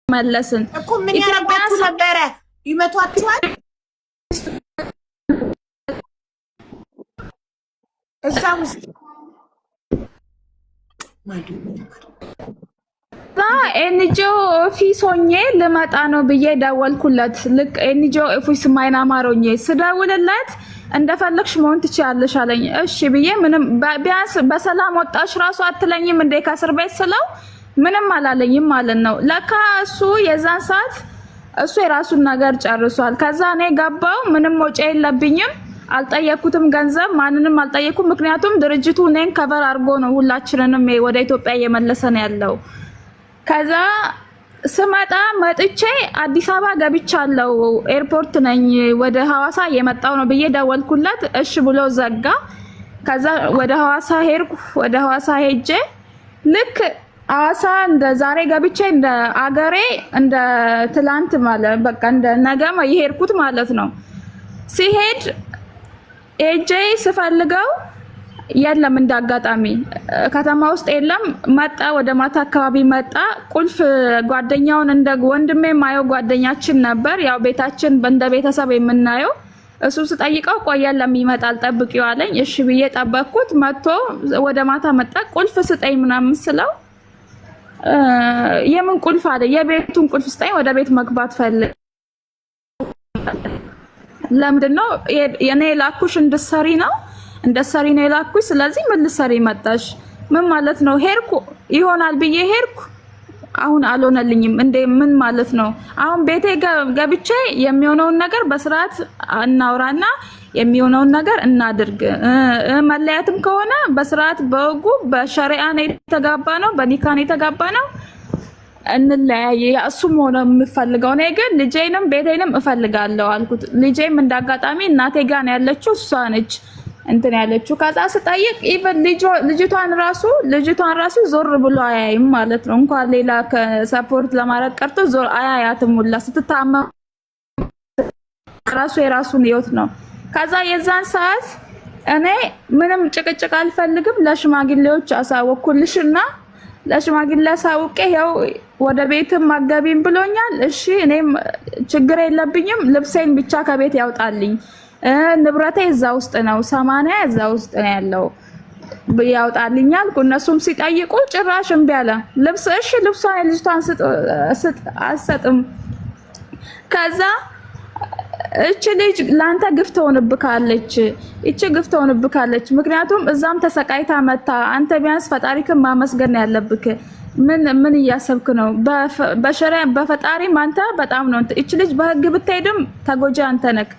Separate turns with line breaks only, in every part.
መለስን
እኮ ምን ያረባችሁ ነበረ? ይመቷችኋል እዛ ውስጥ
ኤንጂኦ ኦፊስ ሆኜ ልመጣ ነው ብዬ ደወልኩለት። ልክ ኤንጂኦ ኦፊስ ማይናማሮኜ ስደውልለት እንደፈለግሽ መሆን ትችያለሽ አለኝ። እሺ ብዬ ምንም ቢያንስ በሰላም ወጣሽ ራሱ አትለኝም እንዴ ከእስር ቤት ስለው ምንም አላለኝም ማለት ነው። ለካ እሱ የዛን ሰዓት እሱ የራሱን ነገር ጨርሷል። ከዛ እኔ ገባው ምንም ወጪ የለብኝም። አልጠየኩትም ገንዘብ ማንንም አልጠየኩም። ምክንያቱም ድርጅቱ እኔን ከቨር አድርጎ ነው ሁላችንንም ወደ ኢትዮጵያ እየመለሰን ያለው። ከዛ ስመጣ መጥቼ አዲስ አበባ ገብቻለሁ ኤርፖርት ነኝ ወደ ሐዋሳ እየመጣው ነው ብዬ ደወልኩለት። እሺ ብሎ ዘጋ። ከዛ ወደ ሐዋሳ ሄድኩ። ወደ ሐዋሳ ሄጄ ልክ ሐዋሳ እንደ ዛሬ ገብቼ እንደ አገሬ እንደ ትላንት ማለት በቃ እንደ ነገ ይሄድኩት ማለት ነው። ሲሄድ ኤጄ ስፈልገው የለም እንዳጋጣሚ ከተማ ውስጥ የለም። መጣ ወደ ማታ አካባቢ መጣ። ቁልፍ ጓደኛውን እንደ ወንድሜ ማየው ጓደኛችን ነበር። ያው ቤታችን እንደ ቤተሰብ የምናየው እሱ ስጠይቀው ቆይ የለም ይመጣል ጠብቂው አለኝ። እሺ ብዬ ጠበቅኩት። መጥቶ ወደ ማታ መጣ። ቁልፍ ስጠኝ ምናምን ስለው የምን ቁልፍ አለ። የቤቱን ቁልፍ ስጠኝ ወደ ቤት መግባት ፈልግ። ለምንድነው የኔ ላኩሽ እንድትሰሪ ነው እንደሰሪ ነው የላኩሽ። ስለዚህ ምን ልትሰሪ መጣሽ? ምን ማለት ነው? ሄድኩ ይሆናል ብዬ ሄድኩ። አሁን አልሆነልኝም እንዴ ምን ማለት ነው? አሁን ቤቴ ገብቼ የሚሆነውን ነገር በስርዓት እናውራና የሚሆነውን ነገር እናድርግ። መለያትም ከሆነ በስርዓት በወጉ በሸሪዓ ነው የተጋባ ነው በኒካ ነው የተጋባ ነው እንለያይ። እሱም ሆነ የምፈልገው እኔ ግን ልጄንም ቤቴንም እፈልጋለሁ አልኩት። ልጄም እንዳጋጣሚ እናቴ ጋር ነው ያለችው እሷ ነች እንትን ያለችው። ከዛ ስጠይቅ ኢቭን ልጅቷን ራሱ ዞር ብሎ አያይም ማለት ነው። እንኳን ሌላ ከሰፖርት ለማድረግ ቀርቶ ዞር አያያትም ሁላ ስትታመም ራሱ የራሱን ህይወት ነው። ከዛ የዛን ሰዓት እኔ ምንም ጭቅጭቅ አልፈልግም። ለሽማግሌዎች አሳወኩልሽና ለሽማግሌ አሳውቄ ያው ወደ ቤትም አገቢም ብሎኛል። እሺ እኔም ችግር የለብኝም። ልብሴን ብቻ ከቤት ያውጣልኝ። ንብረቴ እዛ ውስጥ ነው 80 እዛ ውስጥ ነው ያለው ያውጣልኛል። እነሱም ሲጠይቁ ጭራሽ እምቢ አለ። ልብስ እሺ ልብሷን ልጅቷን አሰጥም። ከዛ እቺ ልጅ ላንተ ግፍ ትሆንብካለች። ምክንያቱም እዛም ተሰቃይታ መታ አንተ ቢያንስ ፈጣሪክን ማመስገን ያለብክ። ምን እያሰብክ ነው? በሸሪዓ በፈጣሪም አንተ በጣም ነው። እቺ ልጅ በህግ ብትሄድም ተጎጂ አንተ ነክ፣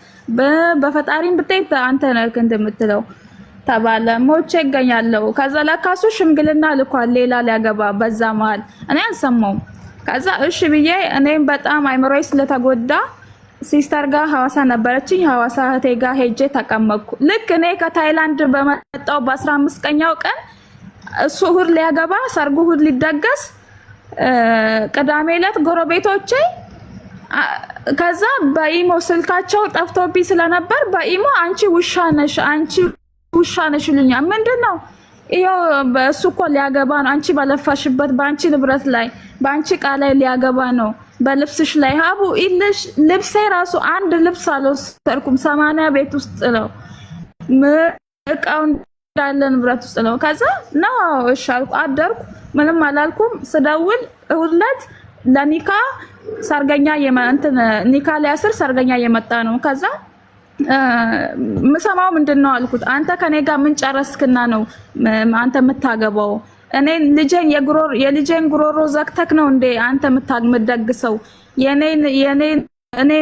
በፈጣሪም ብትሄድ አንተ ነክ እንደምትለው ተባለ። ሞቼ ይገኛለሁ። ከዛ ለካሱ ሽምግልና ልኳል ሌላ ሊያገባ በዛ መሀል እኔ አልሰማውም። ከዛ እሺ ብዬ እኔም በጣም አይምሮዬ ስለተጎዳ ሲስተር ጋር ሐዋሳ ነበረችኝ። ሐዋሳ እህቴ ጋር ሄጄ ተቀመጥኩ። ልክ እኔ ከታይላንድ በመጣው በ15 ቀኛው ቀን እሱ እሑድ ሊያገባ ሰርጉ እሑድ ሊደገስ ቅዳሜ ዕለት ጎረቤቶቼ ከዛ በኢሞ ስልካቸው ጠፍቶብኝ ስለነበር በኢሞ አንቺ ውሻ ነሽ ይሉኛል። ምንድነው ይሄው እሱ እኮ ሊያገባ ነው። አንቺ ባለፋሽበት በአንቺ ንብረት ላይ በአንቺ ዕቃ ላይ ሊያገባ ነው። በልብስሽ ላይ ሀቡ ኢልሽ ልብሴ ራሱ አንድ ልብስ አልወሰድኩም። 80 ቤት ውስጥ ነው ዕቃው እንዳለ ንብረት ውስጥ ነው። ከዛ ነው እሺ አልኩ። አደርኩ ምንም አላልኩም። ስደውል እሑድ ዕለት ለኒካ ሰርገኛ ኒካ ሊያስር ሰርገኛ እየመጣ ነው። ከዛ ምሰማው ምንድነው አልኩት። አንተ ከኔ ጋር ምን ጨረስክና ነው አንተ የምታገባው? እኔ የልጄን ጉሮሮ ዘግተክ ነው እንዴ አንተ የምትደግሰው? እኔ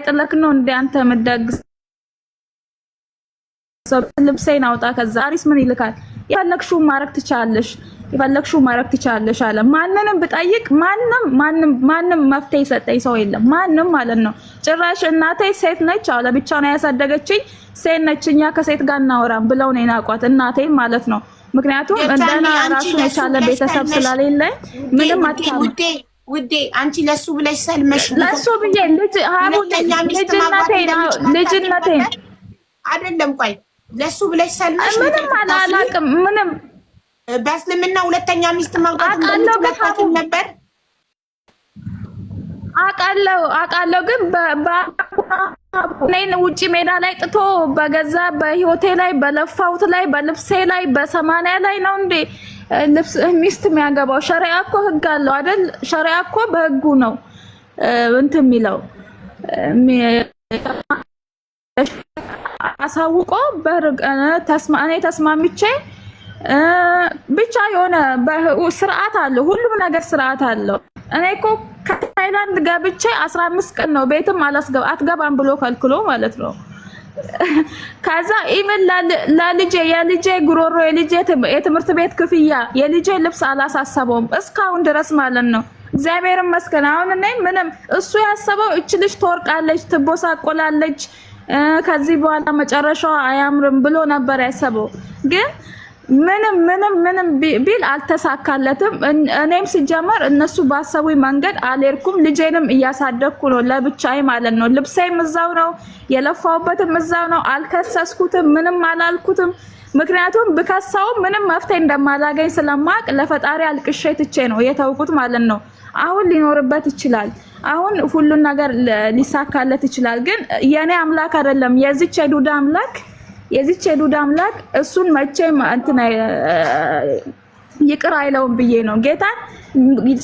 ጥለክ ነው እንዴ አንተ የምትደግሰው? ልብሴን አውጣ። ከዛ አሪስ ምን ይልካል? የፈለግሽው ማረግ ትቻለሽ አለ። ማንንም ብጠይቅ ማንም መፍትሄ የሰጠኝ ሰው የለም። ማንም ማለት ነው። ጭራሽ እናቴ ሴት ነች አለ ብቻ ነው ያሳደገችኝ ሴት ነች፣ እኛ ከሴት ጋር እናወራም ብለው ነው የናቋት እናቴ ማለት ነው። ምክንያቱም እንደና ራሱ የቻለ ቤተሰብ ስላሌለ ምንም አትታም።
ውዴ አንቺ ለሱ ብለሽ ሰልመሽ
ለሱ ብዬ ልጅነቴ
አይደለም። ቆይ ለሱ ብለሽ ሰልመሽ
ምንም አላላቅም። ምንም
በእስልምና ሁለተኛ ሚስት ማግባት ነበር።
አውቃለሁ ግን እኔን ውጪ ሜዳ ላይ ጥቶ በገዛ በህይወቴ ላይ በለፋውት ላይ በልብሴ ላይ በሰማንያ ላይ ነው እንዴ ልብስ ሚስት የሚያገባው? ሸሪዓ እኮ ህግ አለው አይደል? ሸሪዓ እኮ በህጉ ነው እንትን የሚለው አሳውቆ እኔ ተስማምቼ ብቻ የሆነ ስርዓት አለው። ሁሉም ነገር ስርዓት አለው። እኔ እኮ ከታይላንድ ገብቼ 15 ቀን ነው ቤትም አትገባም ብሎ ከልክሎ ማለት ነው። ከዛ ኢቭን የልጄ ጉሮሮ የልጄ የትምህርት ቤት ክፍያ የልጄ ልብስ አላሳሰበውም እስካሁን ድረስ ማለት ነው። እግዚአብሔር ይመስገን። አሁን እኔ ምንም እሱ ያሰበው እች ልጅ ትወርቃለች፣ ትቦሳቆላለች፣ ከዚህ በኋላ መጨረሻው አያምርም ብሎ ነበር ያሰበው። ግን ምንም ቢል አልተሳካለትም። እኔም ሲጀመር እነሱ ባሰቡኝ መንገድ አልሄድኩም። ልጄንም እያሳደግኩ ነው ለብቻዬ ማለት ነው። ልብሴም እዛው ነው፣ የለፋውበትም እዛው ነው። አልከሰስኩትም፣ ምንም አላልኩትም። ምክንያቱም ብከሰው ምንም መፍትሄ እንደማላገኝ ስለማቅ ለፈጣሪ አልቅሼ ትቼ ነው የተውኩት ማለት ነው። አሁን ሊኖርበት ይችላል፣ አሁን ሁሉን ነገር ሊሳካለት ይችላል። ግን የኔ አምላክ አይደለም የዚች የዱዳ አምላክ እሱን መቼም እንትን ይቅር አይለውም ብዬ ነው። ጌታ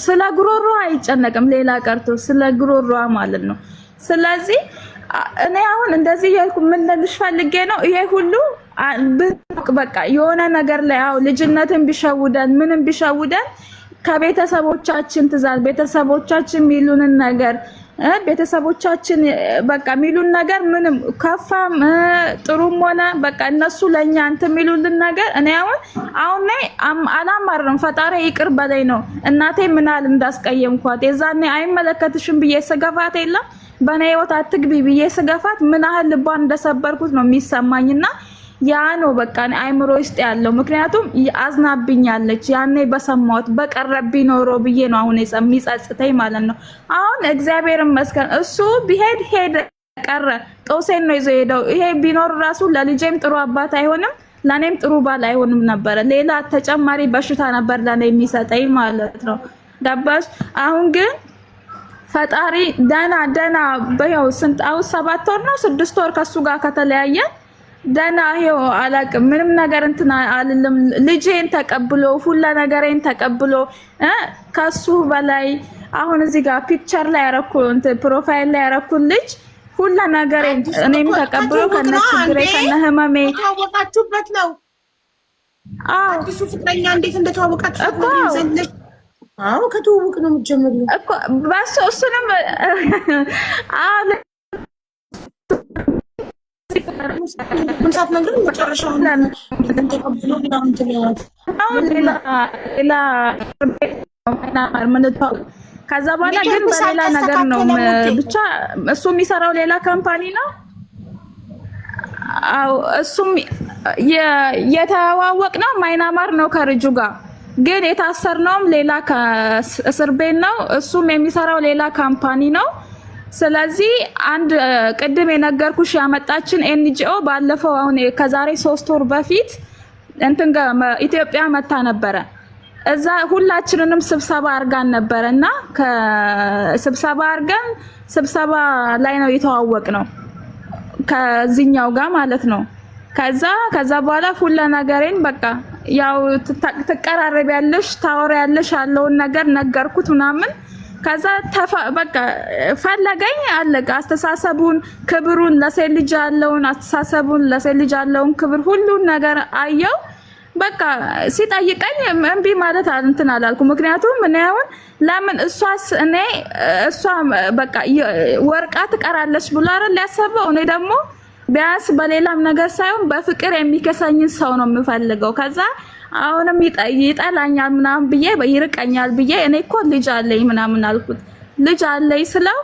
ስለ ጉሮሮ አይጨነቅም፣ ሌላ ቀርቶ ስለ ጉሮሮ ማለት ነው። ስለዚህ እኔ አሁን እንደዚህ ያልኩ ምን ልልሽ ፈልጌ ነው፣ ይሄ ሁሉ በቃ የሆነ ነገር ላይ አው ልጅነትን ቢሸውደን ምንም ቢሸውደን ከቤተሰቦቻችን ትእዛዝ ቤተሰቦቻችን ሚሉንን ነገር ቤተሰቦቻችን በቃ ሚሉን ነገር ምንም ከፋም ጥሩም ሆነ በቃ እነሱ ለኛ እንት ሚሉልን ነገር እኔ አሁን ላይ አላማርም። ፈጣሪ ይቅር በላይ ነው። እናቴ ምናል እንዳስቀየምኳት የዛኔ አይመለከትሽም ብዬ ስገፋት የለም በኔ ህይወት አትግቢ ብዬ ስገፋት ምን ያህል ልቧን እንደሰበርኩት ነው የሚሰማኝና ያ ነው በቃ አይምሮ ውስጥ ያለው። ምክንያቱም አዝናብኛለች ያኔ በሰማሁት በቀረብኝ ኖሮ ብዬ ነው አሁን የሚጸጽተኝ ማለት ነው። አሁን እግዚአብሔር ይመስገን እሱ ቢሄድ ሄደ ቀረ ጦሴን ነው ይዞ ሄደው። ይሄ ቢኖር ራሱ ለልጄም ጥሩ አባት አይሆንም፣ ለኔም ጥሩ ባል አይሆንም ነበር። ሌላ ተጨማሪ በሽታ ነበር ለኔ የሚሰጠኝ ማለት ነው። ገባሽ? አሁን ግን ፈጣሪ ደና በያው ስንት አሁን 7 ወር ነው 6 ወር ከሱ ጋር ከተለያየ ደና ይሄው አላቅም ምንም ነገር እንትን አልልም። ልጄን ተቀብሎ ሁላ ነገሬን ተቀብሎ ከሱ በላይ አሁን እዚህ ጋር ፒክቸር ላይ ያረኩ እንትን ፕሮፋይል ላይ ያረኩ ልጅ ሁላ ነገሬን እኔም ተቀብሎ ከነችግሬ ከነህመሜ
ታወቃችሁበት ነው። አዲሱ ፍቅረኛ እንዴት እንደተዋወቃችሁ ነው ዘንድ ከተዋወቅ ነው የምትጀምሪው
እኮ በሱ እሱንም
ምንሳት ነገር መጨረሻው ተቀብሎ ምናምን ትለዋል።
ከዛ በኋላ ግን በሌላ ነገር ነው ብቻ እሱ የሚሰራው ሌላ ካምፓኒ ነው። አው እሱም የተዋወቅ ነው ማይናማር ነው ከርጁ ጋር ግን የታሰርነውም ሌላ ከእስር ቤት ነው። እሱም የሚሰራው ሌላ ካምፓኒ ነው። ስለዚህ አንድ ቅድም የነገርኩሽ ያመጣችን ኤንጂኦ ባለፈው አሁን ከዛሬ 3 ወር በፊት እንትን ኢትዮጵያ መታ ነበረ። እዛ ሁላችንንም ስብሰባ አርጋን ነበርና ከስብሰባ አርገን ስብሰባ ላይ ነው የተዋወቅ ነው ከዚህኛው ጋር ማለት ነው። ከዛ በኋላ ሁሉ ነገሬን በቃ ያው ትቀራረቢያለሽ ታወሪያለሽ ያለውን ነገር ነገርኩት ምናምን። ከዛ በቃ ፈለገኝ አለቀ። አስተሳሰቡን ክብሩን ለሴት ልጅ ያለውን አስተሳሰቡን ለሴት ልጅ ያለውን ክብር ሁሉን ነገር አየው። በቃ ሲጠይቀኝ እምቢ ማለት እንትን አላልኩ። ምክንያቱም እኔ አሁን ለምን እሷ በቃ ወርቃ ትቀራለች ብሎ አይደል ያሰበው። እኔ ደግሞ ቢያንስ በሌላም ነገር ሳይሆን በፍቅር የሚከሰኝን ሰው ነው የምፈልገው። ከዛ አሁንም ይጠላኛል ምናምን ብዬ ይርቀኛል ብዬ እኔ እኮ ልጅ አለኝ ምናምን አልኩት። ልጅ አለኝ ስለው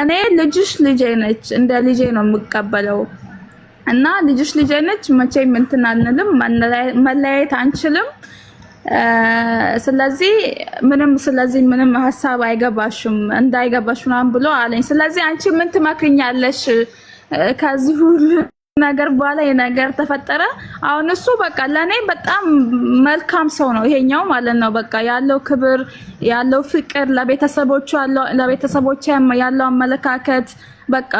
እኔ ልጅሽ ልጄ ነች እንደ ልጄ ነው የምቀበለው እና ልጅሽ ልጄ ነች መቼም እንትን አንልም መለያየት አንችልም። ስለዚህ ምንም ሐሳብ አይገባሽም እንዳይገባሽ ምናምን ብሎ አለኝ። ስለዚህ አንቺ ምን ትመክሪኛለሽ ከዚህ ሁሉ ነገር በኋላ የነገር ተፈጠረ። አሁን እሱ በቃ ለኔ በጣም መልካም ሰው ነው ይሄኛው ማለት ነው። በቃ ያለው ክብር ያለው ፍቅር ለቤተሰቦቹ ያለው አመለካከት በቃ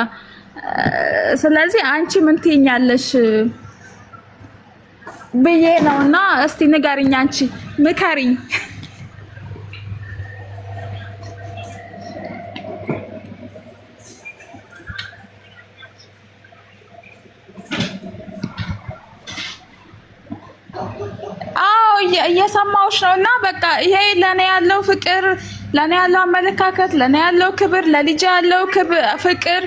ስለዚህ አንቺ ምን ትይኛለሽ ብዬ ነውና እስቲ ንገሪኝ፣ አንቺ ምከሪኝ። እየሰማሁሽ ነውና በቃ ይሄ ለኔ ያለው ፍቅር ለኔ ያለው አመለካከት ለኔ ያለው ክብር ለልጅ ያለው ፍቅር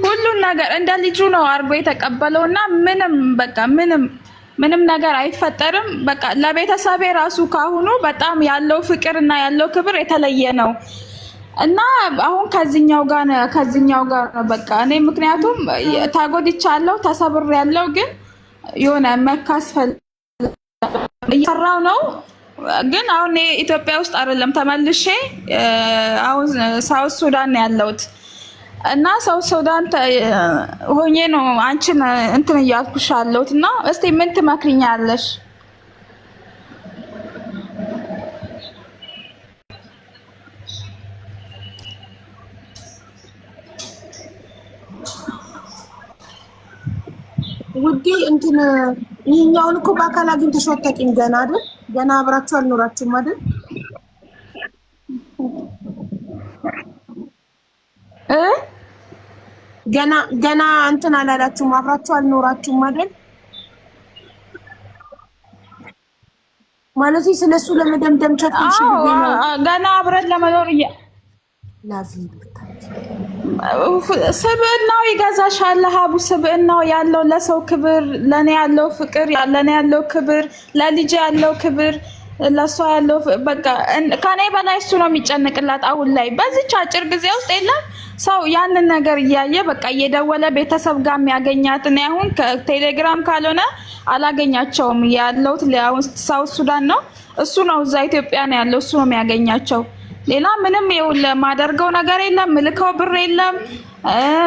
ሁሉን ነገር እንደ ልጁ ነው አርጎ የተቀበለውና ምንም በቃ ምንም ነገር አይፈጠርም። በቃ ለቤተሰቤ ራሱ ካሁኑ በጣም ያለው ፍቅርና ያለው ክብር የተለየ ነው እና አሁን ከዚህኛው ጋር ነው በቃ እኔ ምክንያቱም ታጎድቻለሁ ተሰብሬያለሁ፣ ግን የሆነ መካስፈል እየሰራው ነው። ግን አሁን ኢትዮጵያ ውስጥ አይደለም ተመልሼ አሁን ሳውዝ ሱዳን ነው ያለሁት እና ሳውዝ ሱዳን ሆኜ ነው አንቺን እንትን እያልኩሽ ያለሁት እና እስቲ ምን ትመክሪኛለሽ?
ውዴ እንትን ይሄኛውን እኮ በአካል አግኝተሽ አታውቂም ገና አይደል? ገና አብራችሁ አልኖራችሁም አይደል? ገና እንትን አላላችሁም፣ አብራችሁ አልኖራችሁም አይደል? ማለት ስለሱ ለመደምደም ቸኩልሽ ነው።
ገና አብረን ለመኖር ስብዕናው ይገዛሻል። ሀቡ ስብዕናው ያለው ለሰው ክብር፣ ለኔ ያለው ፍቅር፣ ለኔ ያለው ክብር፣ ለልጅ ያለው ክብር፣ ለሷ ያለው በቃ ከኔ በላይ እሱ ነው የሚጨንቅላት። አሁን ላይ በዚች አጭር ጊዜ ውስጥ የለም ሰው ያንን ነገር እያየ በቃ እየደወለ ቤተሰብ ጋር የሚያገኛት። እኔ አሁን ከቴሌግራም ካልሆነ አላገኛቸውም። ያለሁት ሳውዝ ሱዳን ነው፣ እሱ ነው እዛ ኢትዮጵያ ነው ያለው፣ እሱ ነው የሚያገኛቸው። ሌላ ምንም የማደርገው ነገር የለም፣ ምልከው ብር የለም፣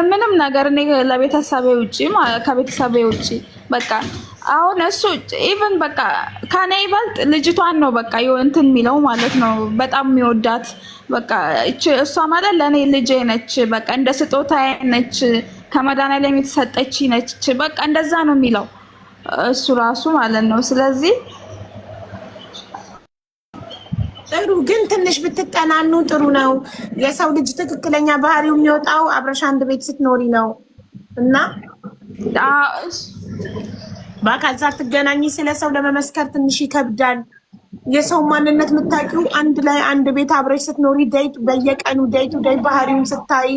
ምንም ነገር እኔ ለቤተሰቤ ውጪ ከቤተሰቤ ውጪ በቃ አሁን እሱ ኢቭን በቃ ከኔ ይበልጥ ልጅቷን ነው በቃ እንትን የሚለው ማለት ነው። በጣም የሚወዳት በቃ እሷ ማለት ለኔ ልጄ ነች፣ በቃ እንደ ስጦታዬ ነች፣ ከመድኃኒዓለም የተሰጠች ነች፣ በቃ እንደዛ ነው የሚለው እሱ ራሱ ማለት ነው። ስለዚህ
ጥሩ ግን ትንሽ ብትጠናኑ ጥሩ ነው። የሰው ልጅ ትክክለኛ ባህሪው የሚወጣው አብረሽ አንድ ቤት ስትኖሪ ነው እና በአካል ሳትገናኝ ስለ ሰው ለመመስከር ትንሽ ይከብዳል። የሰው ማንነት የምታውቂው አንድ ላይ አንድ ቤት አብረሽ ስትኖሪ በየቀኑ ዴይ ቱ ዴይ ባህሪውን ስታይ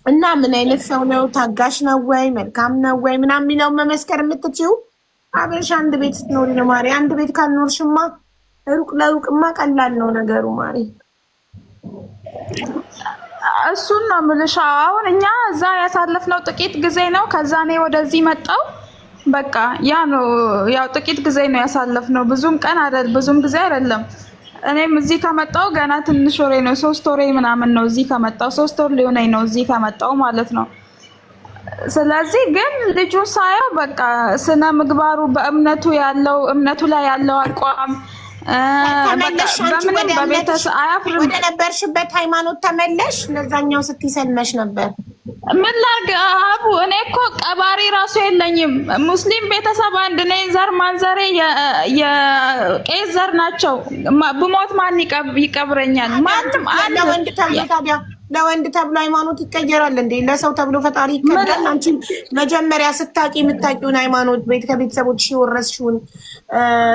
እና ምን አይነት ሰው ነው፣ ታጋሽ ነው ወይ መልካም ነው ወይ ምናምን የሚለውን መመስከር የምትችይው አብረሽ አንድ ቤት ስትኖሪ ነው። ማሪ አንድ ቤት ካልኖርሽማ ሩቅ ለሩቅማ ቀላል ነው ነገሩ ማሪ።
እሱን ነው የምልሽ። አሁን እኛ እዛ ያሳለፍነው ጥቂት ጊዜ ነው። ከዛ እኔ ወደዚህ መጣሁ። በቃ ያ ነው ያው ጥቂት ጊዜ ነው ያሳለፍነው። ብዙም ጊዜ አይደለም። እኔም እዚህ ከመጣሁ ገና ትንሽ ወሬ ነው፣ 3 ወሬ ምናምን ነው እዚህ ከመጣሁ። 3 ወር ሊሆነኝ ነው እዚህ ከመጣሁ ማለት ነው። ስለዚህ ግን ልጁ ሳየው በቃ ስነ ምግባሩ በእምነቱ ላይ ያለው አቋም በምንም በቤተሰብ አያፍርም።
ወደ ነበርሽበት ሃይማኖት ተመለሽ። ለዛኛው ስትሰልመሽ ነበር።
ምን ላድርግ አቡ፣ እኔ እኮ ቀባሪ ራሱ የለኝም። ሙስሊም ቤተሰብ አንድ ነኝ። ዘር ማንዘሬ የቄስ ዘር ናቸው። ብሞት ማን ይቀብረኛል? ማንም አንድ
ለወንድ ተብሎ ታዲያ ለወንድ ተብሎ ሃይማኖት ይቀየራል እንዴ? ለሰው ተብሎ ፈጣሪ ይከብዳል? አንቺ መጀመሪያ ስታቂ የምታቂውን ሃይማኖት ከቤተሰቦችሽ የወረስሽውን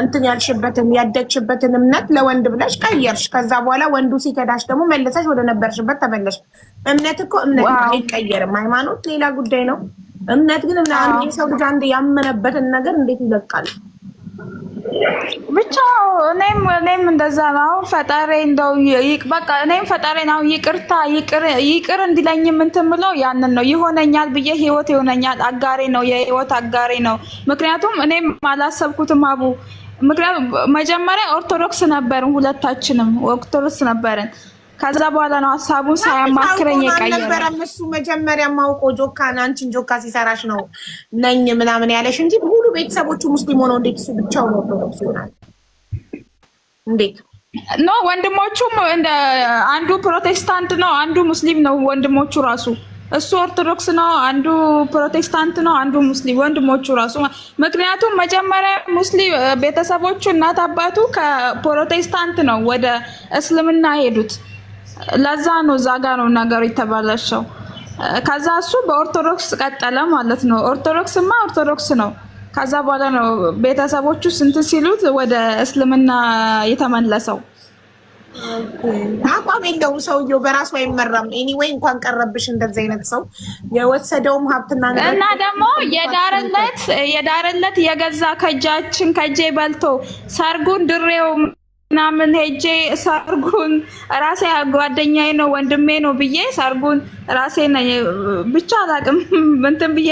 እንትን ያልሽበትን ያደግሽበትን እምነት ለወንድ ብለሽ ቀየርሽ። ከዛ በኋላ ወንዱ ሲከዳሽ ደግሞ መለሰሽ ወደ ነበርሽበት ተመለሽ። እምነት እኮ እምነት አይቀየርም። ሃይማኖት ሌላ ጉዳይ ነው። እምነት ግን አንድ ሰው ልጅ አንድ ያመነበትን ነገር እንዴት ይለቃል?
ብቻ እኔም እንደዛ ነው። ፈጣሪ እንደው በቃ እኔም ፈጣሪ ነው ይቅር እንዲለኝ እንትን ብለው ያንን ነው ይሆነኛል ብዬ ህይወት ይሆነኛል። አጋሬ ነው፣ የህይወት አጋሬ ነው። ምክንያቱም እኔም አላሰብኩትም አቡ። ምክንያቱም መጀመሪያ ኦርቶዶክስ ነበርን፣ ሁለታችንም ኦርቶዶክስ ነበርን። ከዛ በኋላ ነው ሀሳቡን ሳያማክረኝ የቀየረው።
እሱ መጀመሪያ ማውቆ ጆካን አንቺን ጆካ ሲሰራሽ ነው ነኝ ምናምን ያለሽ እንጂ ሙሉ ቤተሰቦቹ ሙስሊም ሆነው እንዴት እሱ ብቻውን ኦርቶዶክስ ይሆናል? እንዴት
ኖ ወንድሞቹም እንደ አንዱ ፕሮቴስታንት ነው፣ አንዱ ሙስሊም ነው። ወንድሞቹ ራሱ እሱ ኦርቶዶክስ ነው፣ አንዱ ፕሮቴስታንት ነው፣ አንዱ ሙስሊም ወንድሞቹ ራሱ። ምክንያቱም መጀመሪያ ሙስሊም ቤተሰቦቹ እናት አባቱ ከፕሮቴስታንት ነው ወደ እስልምና ሄዱት። ለዛ ነው እዛ ጋ ነው ነገሩ የተባለሸው። ከዛ እሱ በኦርቶዶክስ ቀጠለ ማለት ነው። ኦርቶዶክስ ነው። ከዛ በኋላ ነው ቤተሰቦቹ ስንት ሲሉት ወደ እስልምና የተመለሰው።
አቋም የለውም ሰውየው፣ በራሱ አይመራም። ኤኒዌይ እንኳን ቀረብሽ እንደዚህ አይነት ሰው የወሰደውም ሀብትና
እና ደግሞ የዳርለት የገዛ ከእጄ በልቶ ሰርጉን ድሬው ምናምን ሄጄ ሰርጉን ራሴ ጓደኛዬ ነው ወንድሜ ነው ብዬ ሰርጉን ራሴ ነኝ ብቻ አላውቅም እንትን ብዬ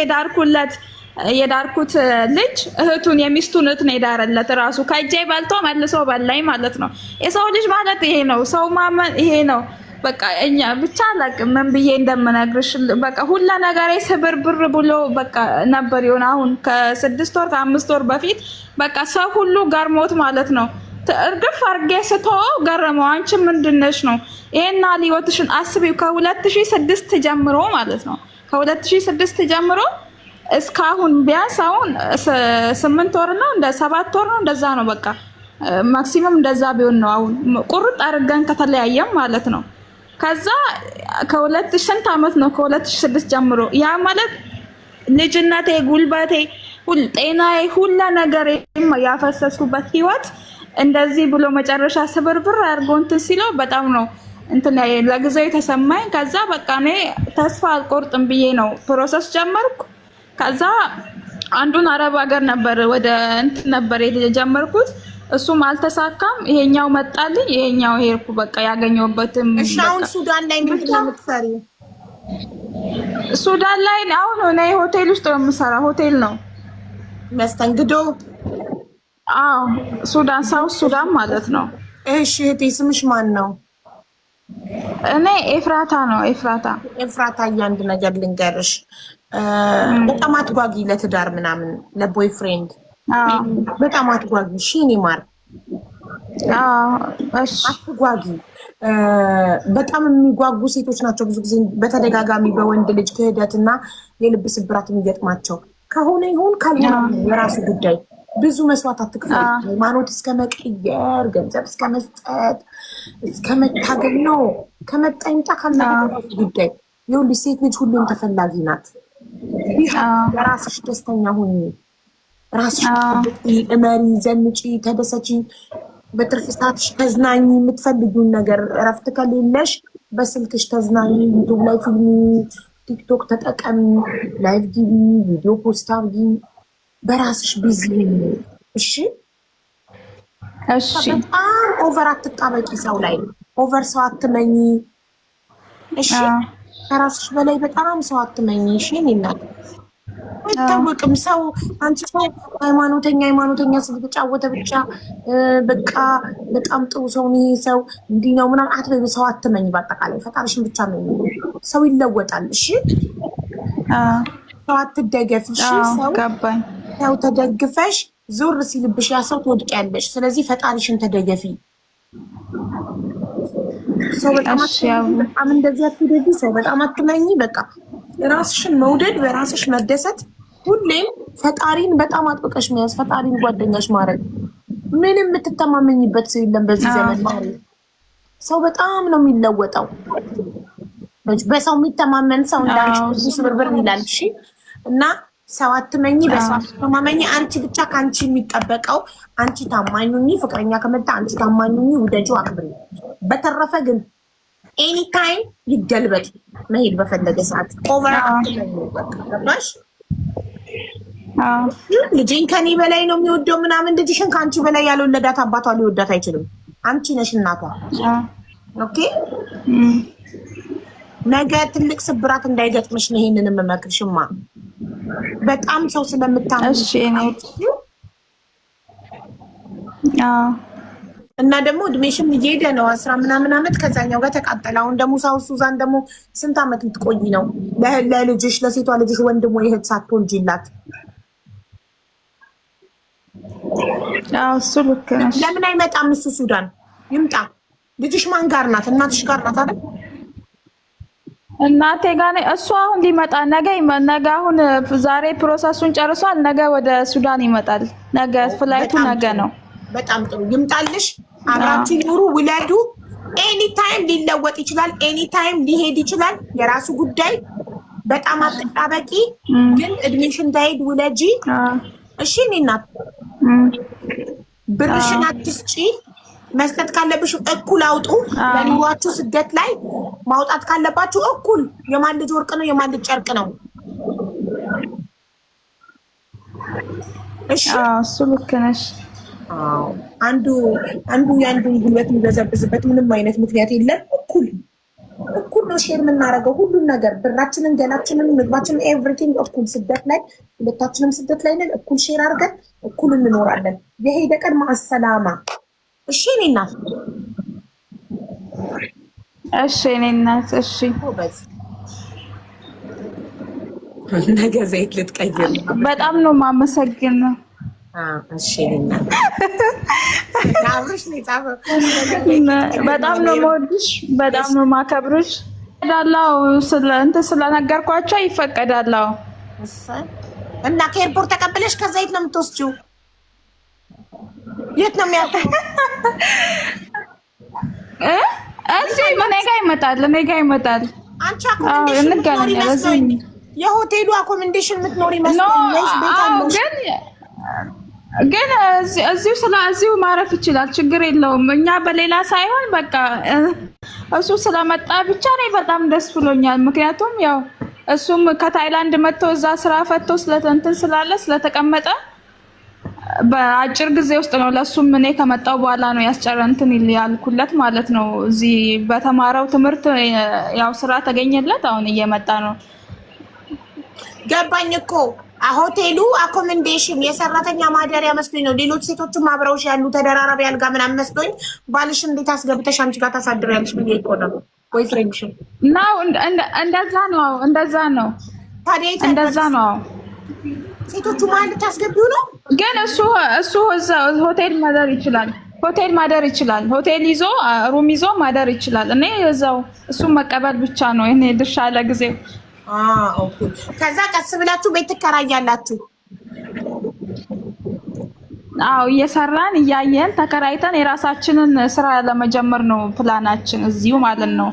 የዳርኩት ልጅ እህቱን የሚስቱን እህት ነው የዳረለት። ራሱ ከእጄ በልቶ መልሶ በላይ ማለት ነው። የሰው ልጅ ማለት ይሄ ነው። ሰው ማመን ይሄ ነው። በቃ እኛ ብቻ አላውቅም ምን ብዬ እንደምነግርሽ። በቃ ሁላ ነገሬ ስብርብር ብሎ በቃ ነበር ይሆን። አሁን ከ6 ወር ከ5 ወር በፊት በቃ ሰው ሁሉ ገርሞት ማለት ነው እርግፍ አርጌ ስተወው ገረመው። አንቺ ምንድነሽ ነው ይሄና ህይወትሽን አስቢው። ከ2006 ጀምሮ ማለት ነው ከ2006 ጀምሮ እስካሁን ቢያንስ አሁን 8 ወር ነው እንደ 7 ወር ነው እንደዛ ነው። በቃ ማክሲመም እንደዛ ቢሆን ነው። አሁን ቁርጥ አድርገን ከተለያየም ማለት ነው። ከዛ ከ2000 ስንት አመት ነው ከ2006 ጀምሮ ያ ማለት ልጅነቴ፣ ጉልበቴ፣ ጤናዬ፣ ሁላ ነገር ያፈሰስኩበት ህይወት እንደዚህ ብሎ መጨረሻ ስብርብር አድርጎ እንትን ሲለው በጣም ነው እንትን ለጊዜው የተሰማኝ። ከዛ በቃ እኔ ተስፋ አልቆርጥም ብዬ ነው ፕሮሰስ ጀመርኩ። ከዛ አንዱን አረብ ሀገር ነበር ወደ እንትን ነበር የጀመርኩት፣ እሱም አልተሳካም። ይሄኛው መጣልኝ፣ ይሄኛው ሄድኩ። በቃ ያገኘሁበትም
አሁን ሱዳን ላይ ምንድን ነው የምትሰሪው?
ሱዳን ላይ አሁን እኔ ሆቴል ውስጥ ነው የምሰራው። ሆቴል ነው
መስተንግዶ።
አዎ ሱዳን፣ ሳውት ሱዳን ማለት ነው።
እሺ እህቴ ስምሽ ማን ነው?
እኔ ኤፍራታ ነው። ኤፍራታ
አንድ ነገር ልንገርሽ፣ በጣም አትጓጊ ለትዳር ምናምን ለቦይ ፍሬንድ በጣም አትጓጊ። እሺ እኔ ማር አትጓጊ። በጣም የሚጓጉ ሴቶች ናቸው ብዙ ጊዜ በተደጋጋሚ በወንድ ልጅ ክህደትና የልብ ስብራት የሚገጥማቸው። ከሆነ ይሁን ካልሆነ የራሱ ጉዳይ። ብዙ መስዋዕት አትክፈል። ሃይማኖት እስከ መቀየር፣ ገንዘብ እስከ መስጠት፣ እስከ መታገል ነው። ከመጣ ይምጣ ካልመጣ ጉዳይ። ይኸውልሽ ሴት ልጅ ሁሉም ተፈላጊ ናት። በራስሽ ደስተኛ ሁኚ። ራስሽ እመሪ፣ ዘንጪ፣ ተደሰቺ። በትርፍ ሰዓትሽ ተዝናኝ። የምትፈልጊውን ነገር እረፍት ከሌለሽ በስልክሽ ተዝናኝ። ዩቱብ ላይ ፊልም፣ ቲክቶክ ተጠቀሚ፣ ላይቭ ጊቢ፣ ቪዲዮ ፖስት አድርጊ። በራስሽ ቢዚ እሺ። በጣም ኦቨር አትጣበቂ ሰው ላይ። ኦቨር ሰው አትመኝ እሺ። ከራስሽ በላይ በጣም ሰው አትመኝ እሺ። እናት አይታወቅም ሰው አንቺ ሰው ሃይማኖተኛ ስለተጫወተ ብቻ በቃ በጣም ጥሩ ሰው ነው ሰው እንዲህ ነው ምናምን አትበይ። ሰው አትመኝ። በአጠቃላይ ፈጣሪሽን ብቻ ነው። ሰው ይለወጣል እሺ። ሰው አትደገፍ እሺ። ሰው ተደግፈሽ ዞር ሲልብሽ ያ ሰው ትወድቂያለሽ። ስለዚህ ፈጣሪሽን ተደገፊ። ሰው በጣም እንደዚህ አትደጊ። ሰው በጣም አትመኝ። በቃ ራስሽን መውደድ፣ በራስሽ መደሰት፣ ሁሌም ፈጣሪን በጣም አጥብቀሽ መያዝ፣ ፈጣሪን ጓደኛሽ ማድረግ። ምንም የምትተማመኝበት ሰው የለም በዚህ ዘመን ማለት። ሰው በጣም ነው የሚለወጠው። በሰው የሚተማመን ሰው እንዳንቺ ስብርብር ይላል እሺ። እና ሰው አትመኝ፣ በሰው አትተማመኝ። አንቺ ብቻ ከአንቺ የሚጠበቀው አንቺ ታማኙኝ፣ ፍቅረኛ ከመጣ አንቺ ታማኙኝ፣ ውደጁ፣ አክብሪ። በተረፈ ግን ኤኒ ታይም ይገልበጥ መሄድ በፈለገ ሰዓት ኦቨር አትመኝ። ገባሽ? ልጅን ከኔ በላይ ነው የሚወደው ምናምን። ልጅሽን ከአንቺ በላይ ያልወለዳት አባቷ ሊወዳት አይችልም። አንቺ ነሽ እናቷ። ኦኬ ነገ ትልቅ ስብራት እንዳይገጥምሽ ነው ይሄንን የምመክርሽማ። በጣም ሰው ስለምታምኝ እና ደግሞ እድሜሽም እየሄደ ነው 10 ምናምን ዓመት ከዛኛው ጋር ተቃጠለ። አሁን ደግሞ ሳውዝ ሱዛን ደግሞ ስንት ዓመት ልትቆይ ነው? ለልጅሽ ለሴቷ ልጅሽ ወንድሞ እህት ሳትወልጂላት
እሱ ልክ ነሽ።
ለምን አይመጣም እሱ ሱዳን ይምጣ። ልጅሽ ማን ጋር ናት? እናትሽ ጋር ናት አይደል?
እናቴ ጋር ነው እሱ። አሁን ሊመጣ ነገ አሁን ዛሬ ፕሮሰሱን ጨርሷል። ነገ ወደ ሱዳን ይመጣል። ነገ ፍላይቱ ነገ ነው።
በጣም ጥሩ ይምጣልሽ። አብራችሁ ኑሩ፣ ውለዱ። ኤኒ ታይም ሊለወጥ ይችላል። ኤኒ ታይም ሊሄድ ይችላል። የራሱ ጉዳይ። በጣም አትጣበቂ፣ ግን እድሜሽ እንዳይሄድ ውለጂ። እሺ እኔ እናት ብርሽን አትስጪ። መስጠት ካለብሽ እኩል አውጡ። በኑሯችሁ ስደት ላይ ማውጣት ካለባችሁ እኩል። የማን ልጅ ወርቅ ነው? የማን ልጅ ጨርቅ ነው? እሺ
እሱ ልክ ነሽ።
አንዱ የአንዱን ጉልበት የሚበዘብዝበት ምንም አይነት ምክንያት የለም። እኩል ነው ሼር የምናደርገው ሁሉን ነገር፣ ብራችንን፣ ገላችንን፣ ምግባችንን፣ ኤቭሪቲንግ እኩል። ስደት ላይ ሁለታችንም ስደት ላይ ነን። እኩል ሼር አድርገን እኩል እንኖራለን። የሄደ ቀን ማሰላማ። እሺ እኔ እናት፣
እሺ እኔ እናት፣ እሺ
ነገ ዘይት ልትቀይር።
በጣም ነው የማመሰግነው።
እሺ እኔ እናት፣
በጣም ነው የምወድሽ፣ በጣም ነው የማከብርሽ። ይፈቀዳል ስለነገርኳቸው ይፈቀዳል።
እና ከኤርፖርት ተቀብለሽ ከዛ የት ነው የምትወስጂው? የት ነው የሚያውቁ?
እዚህ እኔ ጋር ይመጣል፣ እኔ ጋር ይመጣል።
አንቺ እንገናኛለን። የሆቴሉ አኮመንዴሽን የምትኖሪ መስሎኝ።
ግን እዚሁ ማረፍ ይችላል፣ ችግር የለውም። እኛ በሌላ ሳይሆን በቃ እሱ ስለመጣ ብቻ ነው በጣም ደስ ብሎኛል። ምክንያቱም ያው እሱም ከታይላንድ መጥቶ እዛ ስራ ፈቶ ስለተቀመጠ በአጭር ጊዜ ውስጥ ነው። ለሱም እኔ ከመጣው በኋላ ነው ያስጨረንትን ያልኩለት ማለት ነው። እዚህ በተማረው ትምህርት ያው ስራ ተገኘለት። አሁን እየመጣ ነው።
ገባኝ እኮ ሆቴሉ አኮመንዴሽን የሰራተኛ ማደሪያ መስሎኝ ነው። ሌሎች ሴቶችም አብረውሽ ያሉ ተደራራቢ አልጋ ምናምን መስሎኝ ባልሽ እንዴት አስገብተሽ አንቺ ጋር ታሳድሪያለሽ ብዬ እኮ ነው። ወይ ፍሬንድሽም
ነው እንደዛ ነው
ታዲያ
እንደዛ ነው።
ሴቶቹ ማን ልታስገቢው ነው?
ግን እሱ እዛ ሆቴል ማደር ይችላል። ሆቴል ይዞ ሩም ይዞ ማደር ይችላል። እኔ እዛው እሱን መቀበል ብቻ ነው እኔ ድርሻ ለጊዜው።
ኦኬ። ከዛ ቀስ ብላችሁ ቤት ትከራያላችሁ?
አዎ፣ እየሰራን እያየን ተከራይተን የራሳችንን ስራ ለመጀመር ነው ፕላናችን እዚሁ ማለት ነው።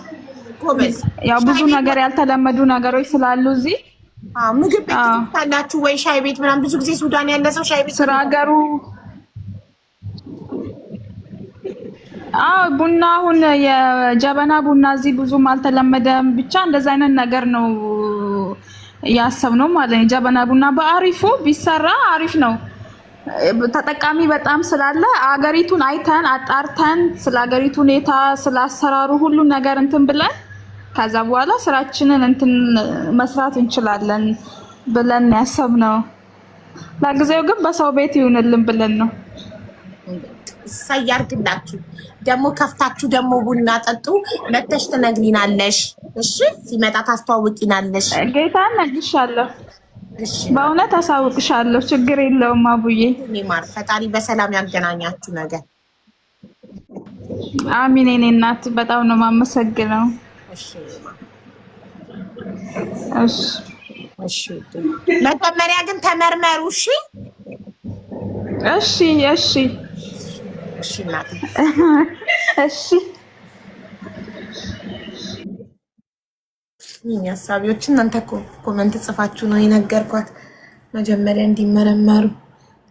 ጎበዝ።
ያው ብዙ ነገር ያልተለመዱ ነገሮች ስላሉ እዚህ
ምግብ ቤት ታላችሁ ወይ ሻይ ቤት ምናምን? ብዙ ጊዜ ሱዳን ያለ ሰው ሻይ ቤት
ስራ ሀገሩ ቡና አሁን የጀበና ቡና እዚህ ብዙም አልተለመደም። ብቻ እንደዛ አይነት ነገር ነው ያሰብነው ማለት ነው። የጀበና ቡና በአሪፉ ቢሰራ አሪፍ ነው። ተጠቃሚ በጣም ስላለ አገሪቱን አይተን አጣርተን ስለ አገሪቱ ሁኔታ ስለ አሰራሩ ሁሉ ነገር እንትን ብለን ከዛ በኋላ ስራችንን እንትን መስራት እንችላለን ብለን ያሰብነው። ለጊዜው ግን በሰው ቤት ይሁንልን ብለን ነው።
ሳያርግላችሁ ደግሞ ከፍታችሁ ደግሞ ቡና ጠጡ። መተሽ ትነግሪናለሽ። እሺ፣ ሲመጣ ታስተዋውቂናለሽ።
ጌታ ነግሻለሁ።
እሺ፣
በእውነት አሳውቅሻለሁ። ችግር የለውም አቡዬ።
እኔ ማር ፈጣሪ በሰላም ያገናኛችሁ ነገር።
አሚን። የኔ እናት በጣም ነው የማመሰግነው።
እሺ
እሺ
እሺ። መጀመሪያ ግን ተመርመሩ። እሺ
እሺ እሺ
እሺ እናቴ
እሺ።
ምን ያሳቢዎች እናንተ ኮመንት ጽፋችሁ ነው የነገርኳት መጀመሪያ እንዲመረመሩ።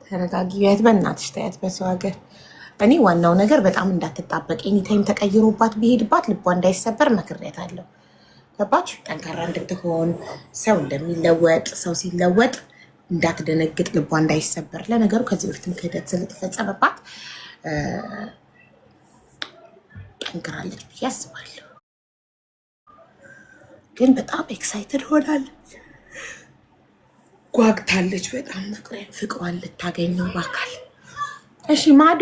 ተረጋጊ ቢያት በእናትሽ ታያት በሰው ሀገር። እኔ ዋናው ነገር በጣም እንዳትጣበቅ ኤኒታይም ተቀይሮባት ቢሄድባት ልቧ እንዳይሰበር መክሬያታለሁ። ገባች? ጠንካራ እንድትሆን ሰው እንደሚለወጥ ሰው ሲለወጥ እንዳትደነግጥ ልቧ እንዳይሰበር። ለነገሩ ከዚህ በፊትም ክህደት ስለተፈጸመባት ጠንክራለች ብዬ አስባለሁ። ግን በጣም ኤክሳይትድ ሆናለች፣ ጓግታለች በጣም ፍቅሯን ልታገኘው በአካል። እሺ ማዱ